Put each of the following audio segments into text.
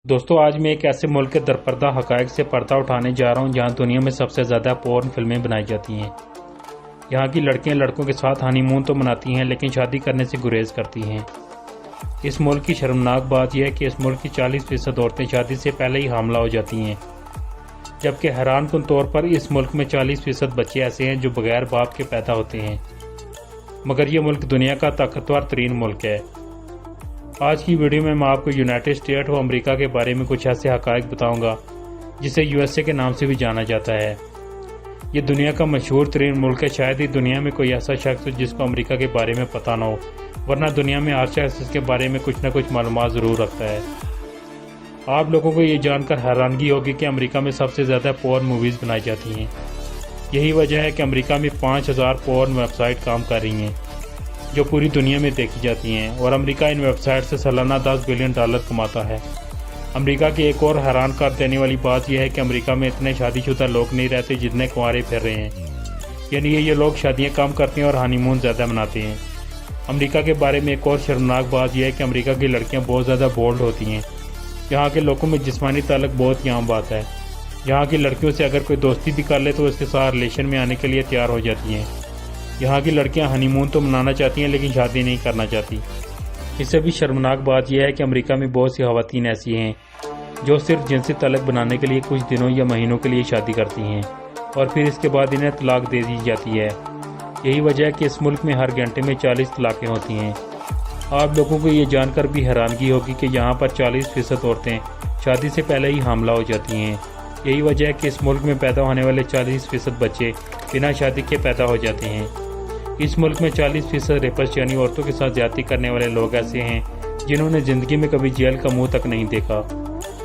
दोस्तों आज मैं एक ऐसे मुल्क के दरपर्दा हक़ाइक़ से पर्दा उठाने जा रहा हूँ जहाँ दुनिया में सबसे ज़्यादा पोर्न फिल्में बनाई जाती हैं। यहाँ की लड़कियाँ लड़कों के साथ हनीमून तो मनाती हैं लेकिन शादी करने से गुरेज करती हैं। इस मुल्क की शर्मनाक बात यह है कि इस मुल्क की 40% औरतें शादी से पहले ही हामला हो जाती हैं, जबकि हैरानकुन तौर पर इस मुल्क में 40% बच्चे ऐसे हैं जो बगैर बाप के पैदा होते हैं। मगर यह मुल्क दुनिया का ताकतवर तरीन मुल्क है। आज की वीडियो में मैं आपको यूनाइटेड स्टेट और अमेरिका के बारे में कुछ ऐसे हक़ाइक़ बताऊंगा जिसे यूएसए के नाम से भी जाना जाता है। ये दुनिया का मशहूर तरीन मुल्क है। शायद ही दुनिया में कोई ऐसा शख्स हो जिसको अमेरिका के बारे में पता ना हो, वरना दुनिया में हर शख्स इसके बारे में कुछ न कुछ मालूमात ज़रूर रखता है। आप लोगों को ये जानकर हैरानगी होगी कि अमेरिका में सबसे ज़्यादा पोर्न मूवीज़ बनाई जाती हैं। यही वजह है कि अमेरिका में 5000 पोर्न वेबसाइट काम कर रही हैं जो पूरी दुनिया में देखी जाती हैं, और अमेरिका इन वेबसाइट से सालाना $10 बिलियन कमाता है। अमेरिका की एक और हैरान कर देने वाली बात यह है कि अमेरिका में इतने शादीशुदा लोग नहीं रहते जितने कुंवारे फिर रहे हैं, यानी ये लोग शादियां कम करते हैं और हनीमून ज़्यादा मनाते हैं। अमेरिका के बारे में एक और शर्मनाक बात यह है कि अमेरिका की लड़कियां बहुत ज़्यादा बोल्ड होती हैं। यहाँ के लोगों में जिस्मानी ताल्लुक बहुत ही आम बात है। यहाँ की लड़कियों से अगर कोई दोस्ती भी कर ले तो उसके साथ रिलेशन में आने के लिए तैयार हो जाती हैं। यहाँ की लड़कियां हनीमून तो मनाना चाहती हैं लेकिन शादी नहीं करना चाहती। इससे भी शर्मनाक बात यह है कि अमेरिका में बहुत सी ख़वातीन ऐसी हैं जो सिर्फ जिनसी ताल्लुक बनाने के लिए कुछ दिनों या महीनों के लिए शादी करती हैं और फिर इसके बाद इन्हें तलाक दे दी जाती है। यही वजह है कि इस मुल्क में हर घंटे में 40 तलाक़ें होती हैं। आप लोगों को ये जानकर भी हैरानगी होगी कि यहाँ पर 40% औरतें शादी से पहले ही हामला हो जाती हैं। यही वजह है कि इस मुल्क में पैदा होने वाले 40% बच्चे बिना शादी के पैदा हो जाते हैं। इस मुल्क में 40% रेपिस्ट यानी औरतों के साथ ज्यादती करने वाले लोग ऐसे हैं जिन्होंने ज़िंदगी में कभी जेल का मुंह तक नहीं देखा,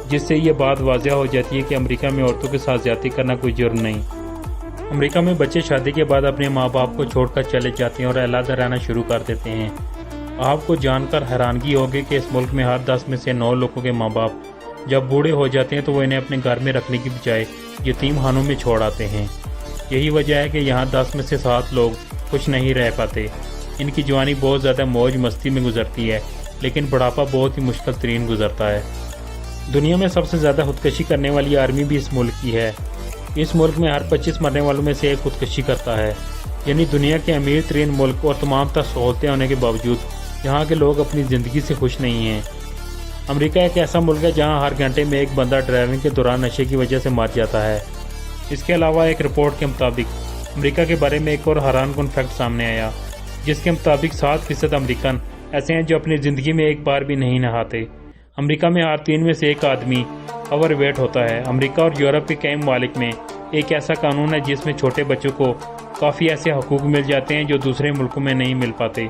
जिससे ये बात वाज़ह हो जाती है कि अमेरिका में औरतों के साथ ज्यादती करना कोई जुर्म नहीं। अमेरिका में बच्चे शादी के बाद अपने माँ बाप को छोड़कर चले जाते हैं और अलग रहना शुरू कर देते हैं। आपको जानकर हैरानगी होगी कि इस मुल्क में हर 10 में से 9 लोगों के माँ बाप जब बूढ़े हो जाते हैं तो वो इन्हें अपने घर में रखने की बजाय यतीम खानों में छोड़ आते हैं। यही वजह है कि यहाँ 10 में से 7 लोग कुछ नहीं रह पाते। इनकी जवानी बहुत ज़्यादा मौज मस्ती में गुजरती है लेकिन बुढ़ापा बहुत ही मुश्किल तरीन गुजरता है। दुनिया में सबसे ज़्यादा खुदकशी करने वाली आर्मी भी इस मुल्क की है। इस मुल्क में हर 25 मरने वालों में से एक खुदकशी करता है। यानी दुनिया के अमीर तरीन मुल्क और तमाम तर सहूलतें होने के बावजूद यहाँ के लोग अपनी ज़िंदगी से खुश नहीं हैं। अमेरिका एक ऐसा मुल्क है जहाँ हर घंटे में एक बंदा ड्राइविंग के दौरान नशे की वजह से मर जाता है। इसके अलावा एक रिपोर्ट के मुताबिक अमेरिका के बारे में एक और हैरानकुन फैक्ट सामने आया, जिसके मुताबिक 7% अमेरिकन ऐसे हैं जो अपनी ज़िंदगी में एक बार भी नहीं नहाते। अमेरिका में हर 3 में से एक आदमी ओवरवेट होता है। अमेरिका और यूरोप के कई ममालिक में एक ऐसा कानून है जिसमें छोटे बच्चों को काफ़ी ऐसे हकूक़ मिल जाते हैं जो दूसरे मुल्कों में नहीं मिल पाते।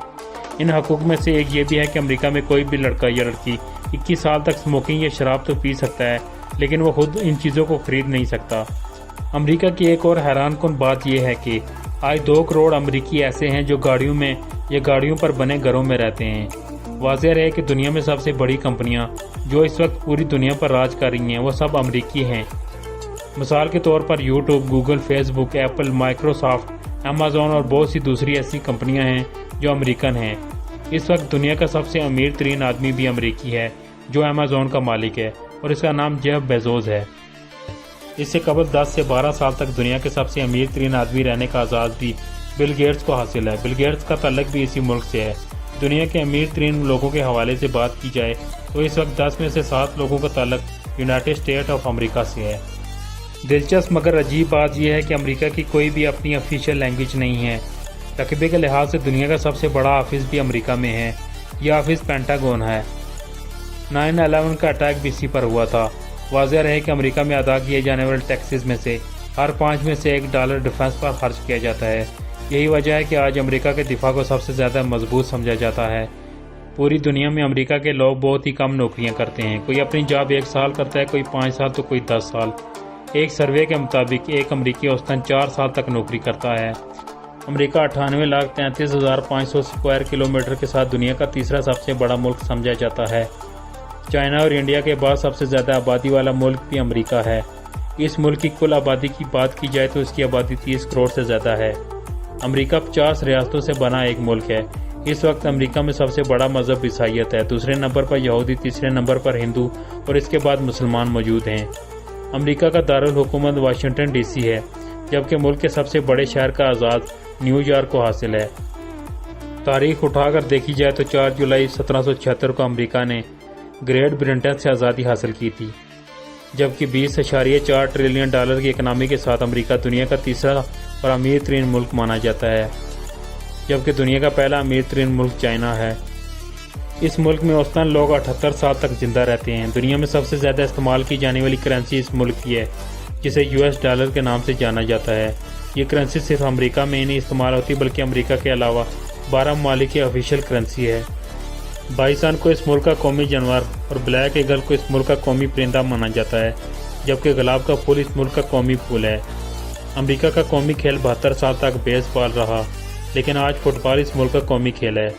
इन हकूक़ में से एक ये भी है कि अमेरिका में कोई भी लड़का या लड़की 21 साल तक स्मोकिंग या शराब तो पी सकता है लेकिन वो खुद इन चीज़ों को खरीद नहीं सकता। अमेरिका की एक और हैरानकुन बात यह है कि आज 2 करोड़ अमेरिकी ऐसे हैं जो गाड़ियों में या गाड़ियों पर बने घरों में रहते हैं। वाज़ेह है कि दुनिया में सबसे बड़ी कंपनियां जो इस वक्त पूरी दुनिया पर राज कर रही हैं वो सब अमेरिकी हैं। मिसाल के तौर पर YouTube, Google, Facebook, Apple, Microsoft, Amazon और बहुत सी दूसरी ऐसी कंपनियां हैं जो अमेरिकन हैं। इस वक्त दुनिया का सबसे अमीर तरीन आदमी भी अमेरिकी है जो अमेज़न का मालिक है और इसका नाम जेफ बेजोस है। इससे कबल 10 से 12 साल तक दुनिया के सबसे अमीर तरीन आदमी रहने का आज़ादी बिल गेट्स को हासिल है। बिल गेट्स का ताल्लुक भी इसी मुल्क से है। दुनिया के अमीर तरीन लोगों के हवाले से बात की जाए तो इस वक्त 10 में से 7 लोगों का ताल्लुक यूनाइटेड स्टेट ऑफ अमेरिका से है। दिलचस्प मगर अजीब बात यह है कि अमेरिका की कोई भी अपनी ऑफिशियल लैंग्वेज नहीं है। रकबे के लिहाज से दुनिया का सबसे बड़ा ऑफिस भी अमेरिका में है। यह ऑफिस पेंटागन है। 9/11 का अटैक भी इसी पर हुआ था। वाज़ेह है कि अमेरिका में अदा किए जाने वाले टैक्सेस में से हर 5 में से $1 डिफेंस पर खर्च किया जाता है। यही वजह है कि आज अमेरिका के दिफा को सबसे ज़्यादा मजबूत समझा जाता है। पूरी दुनिया में अमेरिका के लोग बहुत ही कम नौकरियां करते हैं। कोई अपनी जॉब 1 साल करता है, कोई 5 साल तो कोई 10 साल। एक सर्वे के मुताबिक एक अमेरिकी औसतन 4 साल तक नौकरी करता है। अमेरिका 98,33,500 स्क्वायर किलोमीटर के साथ दुनिया का तीसरा सबसे बड़ा मुल्क समझा जाता है। चाइना और इंडिया के बाद सबसे ज़्यादा आबादी वाला मुल्क भी अमेरिका है। इस मुल्क की कुल आबादी की बात की जाए तो इसकी आबादी 30 करोड़ से ज़्यादा है। अमेरिका 50 रियासतों से बना एक मुल्क है। इस वक्त अमेरिका में सबसे बड़ा मजहब ईसाईयत है। दूसरे नंबर पर यहूदी, तीसरे नंबर पर हिंदू और इसके बाद मुसलमान मौजूद हैं। अमेरिका का दारुल हुकूमत वाशिंगटन डीसी है, जबकि मुल्क के सबसे बड़े शहर का आज़ाद न्यूयॉर्क को हासिल है। तारीख उठाकर देखी जाए तो 4 जुलाई 1776 को अमेरिका ने ग्रेट ब्रिटेन से आज़ादी हासिल की थी, जबकि 20.4 ट्रिलियन डॉलर की इकनॉमी के साथ अमेरिका दुनिया का तीसरा और अमीर तरीन मुल्क माना जाता है, जबकि दुनिया का पहला अमीर तरीन मुल्क चाइना है। इस मुल्क में औसतन लोग 78 साल तक जिंदा रहते हैं। दुनिया में सबसे ज़्यादा इस्तेमाल की जाने वाली करेंसी इस मुल्क की है, जिसे US डॉलर के नाम से जाना जाता है। ये करेंसी सिर्फ अमेरिका में ही नहीं इस्तेमाल होती, बल्कि अमेरिका के अलावा 12 ममालिक की ऑफिशियल करेंसी है। बाइसन को इस मुल्क का कौमी जानवर और ब्लैक ईगल को इस मुल्क का कौमी परिंदा माना जाता है, जबकि गुलाब का फूल इस मुल्क का कौमी फूल है। अमेरिका का कौमी खेल 72 साल तक बेसबॉल रहा, लेकिन आज फुटबॉल इस मुल्क का कौमी खेल है।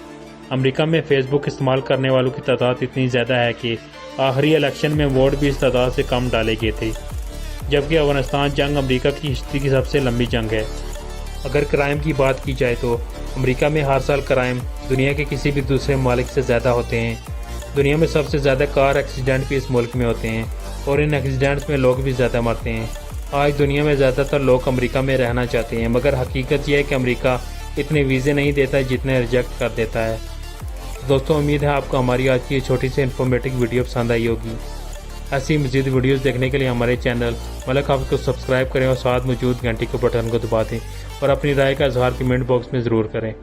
अमेरिका में फेसबुक इस्तेमाल करने वालों की तादाद इतनी ज़्यादा है कि आखिरी इलेक्शन में वोट भी इस तादाद से कम डाले गए थे, जबकि अफगानिस्तान जंग अमेरिका की हिस्ट्री की सबसे लंबी जंग है। अगर क्राइम की बात की जाए तो अमेरिका में हर साल क्राइम दुनिया के किसी भी दूसरे ममालिक से ज़्यादा होते हैं। दुनिया में सबसे ज़्यादा कार एक्सीडेंट भी इस मुल्क में होते हैं और इन एक्सीडेंट्स में लोग भी ज़्यादा मरते हैं। आज दुनिया में ज़्यादातर लोग अमेरिका में रहना चाहते हैं, मगर हकीकत यह है कि अमेरिका इतने वीज़े नहीं देता जितने रिजेक्ट कर देता है। दोस्तों, उम्मीद है आपको हमारी आज की छोटी सी इन्फॉर्मेटिव वीडियो पसंद आई होगी। ऐसी मज़ीद वीडियोस देखने के लिए हमारे चैनल मलक हाफिज़ को सब्सक्राइब करें और साथ मौजूद घंटी के बटन को दबा दें और अपनी राय का इजहार कमेंट बॉक्स में ज़रूर करें।